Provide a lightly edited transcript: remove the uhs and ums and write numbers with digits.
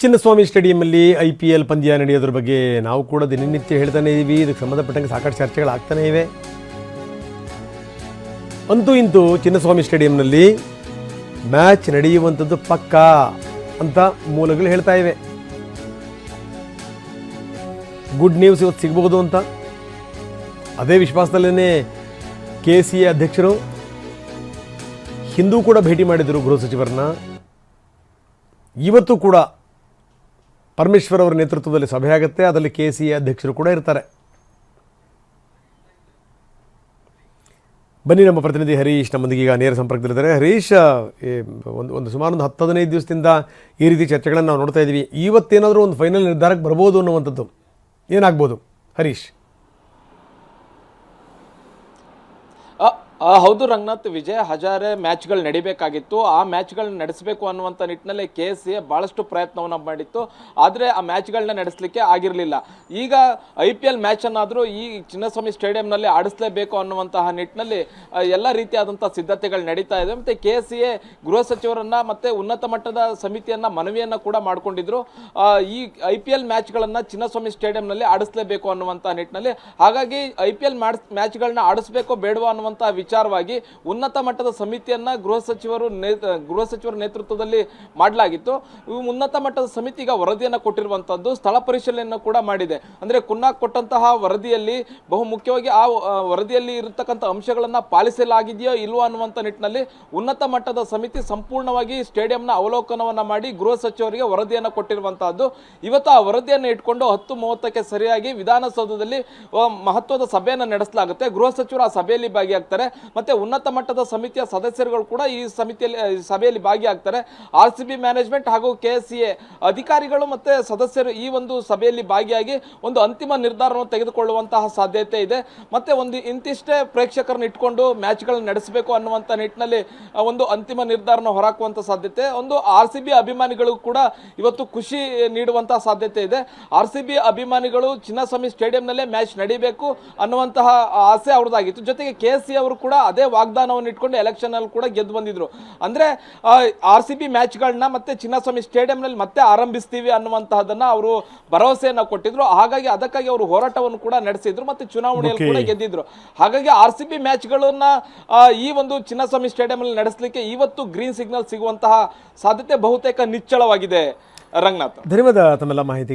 Chinnaswamy ಸ್ಟೇಡಿಯಂನಲ್ಲಿ IPL ಪಂದ್ಯ ನಡೆಯೋದ್ರ ಬಗ್ಗೆ ನಾವು ಕೂಡ ದಿನನಿತ್ಯ ಹೇಳ್ತಾನೆ ಇದ್ದೀವಿ. ಇದಕ್ಕೆ ಸಂಬಂಧಪಟ್ಟಂಗೆ ಸಾಕಷ್ಟು ಚರ್ಚೆಗಳಾಗ್ತಾನೆ ಇವೆ. ಅಂತೂ ಇಂತೂ ಚಿನ್ನಸ್ವಾಮಿ ಸ್ಟೇಡಿಯಂನಲ್ಲಿ ಮ್ಯಾಚ್ ನಡೆಯುವಂಥದ್ದು ಪಕ್ಕಾ ಅಂತ ಮೂಲಗಳು ಹೇಳ್ತಾ ಇವೆ. ಗುಡ್ ನ್ಯೂಸ್ ಇವತ್ತು ಸಿಗಬಹುದು ಅಂತ ಅದೇ ವಿಶ್ವಾಸದಲ್ಲೇ KCA ಅಧ್ಯಕ್ಷರು ಹಿಂದೂ ಕೂಡ ಭೇಟಿ ಮಾಡಿದರು ಗೃಹ ಸಚಿವರನ್ನ. ಇವತ್ತು ಕೂಡ ಪರಮೇಶ್ವರ್ ಅವರ ನೇತೃತ್ವದಲ್ಲಿ ಸಭೆ ಆಗುತ್ತೆ. ಅದರಲ್ಲಿ KCA ಅಧ್ಯಕ್ಷರು ಕೂಡ ಇರ್ತಾರೆ. ಬನ್ನಿ, ನಮ್ಮ ಪ್ರತಿನಿಧಿ ಹರೀಶ್ ನಮ್ಮೊಂದಿಗೆ ಈಗ ನೇರ ಸಂಪರ್ಕದಲ್ಲಿದ್ದಾರೆ. ಹರೀಶ್, ಒಂದು ಸುಮಾರು 10-15 ದಿವಸದಿಂದ ಈ ರೀತಿ ಚರ್ಚೆಗಳನ್ನು ನಾವು ನೋಡ್ತಾ ಇದ್ದೀವಿ. ಇವತ್ತೇನಾದರೂ ಒಂದು ಫೈನಲ್ ನಿರ್ಧಾರಕ್ಕೆ ಬರ್ಬೋದು ಅನ್ನುವಂಥದ್ದು ಏನಾಗ್ಬೋದು ಹರೀಶ್? ಹೌದು ರಂಗನಾಥ್, ವಿಜಯ್ ಹಜಾರೆ ಮ್ಯಾಚ್ಗಳು ನಡಿಬೇಕಾಗಿತ್ತು. ಆ ಮ್ಯಾಚ್ಗಳನ್ನ ನಡೆಸಬೇಕು ಅನ್ನುವಂಥ ನಿಟ್ಟಿನಲ್ಲಿ KCA ಭಾಳಷ್ಟು ಪ್ರಯತ್ನವನ್ನು ಮಾಡಿತ್ತು. ಆದರೆ ಆ ಮ್ಯಾಚ್ಗಳನ್ನ ನಡೆಸಲಿಕ್ಕೆ ಆಗಿರಲಿಲ್ಲ. ಈಗ IPL ಮ್ಯಾಚನ್ನಾದರೂ ಈ ಚಿನ್ನಸ್ವಾಮಿ ಸ್ಟೇಡಿಯಂನಲ್ಲಿ ಆಡಿಸಲೇಬೇಕು ಅನ್ನುವಂತಹ ನಿಟ್ಟಿನಲ್ಲಿ ಎಲ್ಲ ರೀತಿಯಾದಂಥ ಸಿದ್ಧತೆಗಳು ನಡೀತಾ ಇದೆ. ಮತ್ತು KCA ಗೃಹ ಸಚಿವರನ್ನು ಮತ್ತು ಉನ್ನತ ಮಟ್ಟದ ಸಮಿತಿಯನ್ನು ಮನವಿಯನ್ನು ಕೂಡ ಮಾಡಿಕೊಂಡಿದ್ರು. ಈ IPL ಮ್ಯಾಚ್ಗಳನ್ನು ಚಿನ್ನಸ್ವಾಮಿ ಸ್ಟೇಡಿಯಂನಲ್ಲಿ ಆಡಿಸಲೇಬೇಕು ಅನ್ನುವಂಥ ನಿಟ್ಟಿನಲ್ಲಿ. ಹಾಗಾಗಿ IPL ಮ್ಯಾಚ್ಗಳನ್ನ ಆಡಿಸಬೇಕೋ ಬೇಡವೋ ಅನ್ನುವಂಥ ವಿಚಾರವಾಗಿ ಉನ್ನತ ಮಟ್ಟದ ಸಮಿತಿಯನ್ನ ಗೃಹ ಸಚಿವರ ನೇತೃತ್ವದಲ್ಲಿ ಮಾಡಲಾಗಿತ್ತು. ಉನ್ನತ ಮಟ್ಟದ ಸಮಿತಿ ಈಗ ವರದಿಯನ್ನು ಕೊಟ್ಟಿರುವಂತದ್ದು, ಸ್ಥಳ ಪರಿಶೀಲನೆಯನ್ನು ಕೂಡ ಮಾಡಿದೆ. ಅಂದ್ರೆ ಕುನ್ನಾಕ್ ಕೊಟ್ಟಂತಹ ವರದಿಯಲ್ಲಿ ಬಹು ಮುಖ್ಯವಾಗಿ ಆ ವರದಿಯಲ್ಲಿ ಇರತಕ್ಕಂಥ ಅಂಶಗಳನ್ನ ಪಾಲಿಸಲಾಗಿದೆಯೋ ಇಲ್ವೋ ಅನ್ನುವಂಥ ನಿಟ್ಟಿನಲ್ಲಿ ಉನ್ನತ ಮಟ್ಟದ ಸಮಿತಿ ಸಂಪೂರ್ಣವಾಗಿ ಸ್ಟೇಡಿಯಂನ ಅವಲೋಕನವನ್ನ ಮಾಡಿ ಗೃಹ ಸಚಿವರಿಗೆ ವರದಿಯನ್ನು ಕೊಟ್ಟಿರುವಂತಹದ್ದು. ಇವತ್ತು ಆ ವರದಿಯನ್ನು ಇಟ್ಕೊಂಡು 10:30ಕ್ಕೆ ಸರಿಯಾಗಿ ವಿಧಾನಸೌಧದಲ್ಲಿ ಮಹತ್ವದ ಸಭೆಯನ್ನು ನಡೆಸಲಾಗುತ್ತೆ. ಗೃಹ ಸಚಿವರು ಆ ಸಭೆಯಲ್ಲಿ ಭಾಗಿಯಾಗ್ತಾರೆ. ಮತ್ತೆ ಉನ್ನತ ಮಟ್ಟದ ಸಮಿತಿಯ ಸದಸ್ಯರುಗಳು ಕೂಡ ಈ ಸಭೆಯಲ್ಲಿ ಭಾಗಿಯಾಗ್ತಾರೆ. RCB ಮ್ಯಾನೇಜ್ಮೆಂಟ್ ಹಾಗೂ KCA ಅಧಿಕಾರಿಗಳು ಮತ್ತೆ ಸದಸ್ಯರು ಈ ಒಂದು ಸಭೆಯಲ್ಲಿ ಭಾಗಿಯಾಗಿ ಒಂದು ಅಂತಿಮ ನಿರ್ಧಾರವನ್ನು ತೆಗೆದುಕೊಳ್ಳುವಂತಹ ಸಾಧ್ಯತೆ ಇದೆ. ಮತ್ತೆ ಒಂದು ಇಂತಿಷ್ಟೇ ಪ್ರೇಕ್ಷಕರನ್ನು ಇಟ್ಕೊಂಡು ಮ್ಯಾಚ್ಗಳನ್ನು ನಡೆಸಬೇಕು ಅನ್ನುವಂಥ ನಿಟ್ಟಿನಲ್ಲಿ ಒಂದು ಅಂತಿಮ ನಿರ್ಧಾರನ ಹೊರಹಾಕುವಂಥ ಸಾಧ್ಯತೆ. ಒಂದು RCB ಅಭಿಮಾನಿಗಳು ಕೂಡ ಇವತ್ತು ಖುಷಿ ನೀಡುವಂತಹ ಸಾಧ್ಯತೆ ಇದೆ. RCB ಅಭಿಮಾನಿಗಳು ಚಿನ್ನಸ್ವಾಮಿ ಸ್ಟೇಡಿಯಂನಲ್ಲೇ ಮ್ಯಾಚ್ ನಡೀಬೇಕು ಅನ್ನುವಂತಹ ಆಸೆ ಅವ್ರದ್ದಾಗಿತ್ತು. ಜೊತೆಗೆ KCA ಅವರು ಕೂಡ ಅದೇ ವಾಗ್ದಾನವನ್ನು ಇಟ್ಕೊಂಡು ಎಲೆಕ್ಷನ್ ಅಲ್ಲಿ ಕೂಡ ಗೆದ್ದು ಬಂದಿದ್ರು. ಅಂದ್ರೆ RCB ಮ್ಯಾಚ್ಗಳನ್ನ ಮತ್ತೆ ಚಿನ್ನಸ್ವಾಮಿ ಸ್ಟೇಡಿಯಂನಲ್ಲಿ ಮತ್ತೆ ಆರಂಭಿಸ್ತೀವಿ ಅನ್ನುವಂತಹದನ್ನ ಅವರು ಭರವಸೆಯನ್ನ ಕೊಟ್ಟಿದ್ರು. ಹಾಗಾಗಿ ಅದಕ್ಕಾಗಿ ಅವರು ಹೋರಾಟವನ್ನು ಕೂಡ ನಡೆಸಿದ್ರು ಮತ್ತೆ ಚುನಾವಣೆಯಲ್ಲಿ ಕೂಡ ಗೆದ್ದಿದ್ರು. ಹಾಗಾಗಿ RCB ಮ್ಯಾಚ್ಗಳನ್ನ ಈ ಒಂದು ಚಿನ್ನಸ್ವಾಮಿ ಸ್ಟೇಡಿಯಂ ಅಲ್ಲಿ ನಡೆಸಲಿಕ್ಕೆ ಇವತ್ತು ಗ್ರೀನ್ ಸಿಗ್ನಲ್ ಸಿಗುವಂತಹ ಸಾಧ್ಯತೆ ಬಹುತೇಕ ನಿಚ್ಚಳವಾಗಿದೆ. ರಂಗನಾಥ್, ಧನ್ಯವಾದ ತಮ್ಮೆಲ್ಲ ಮಾಹಿತಿಗೆ.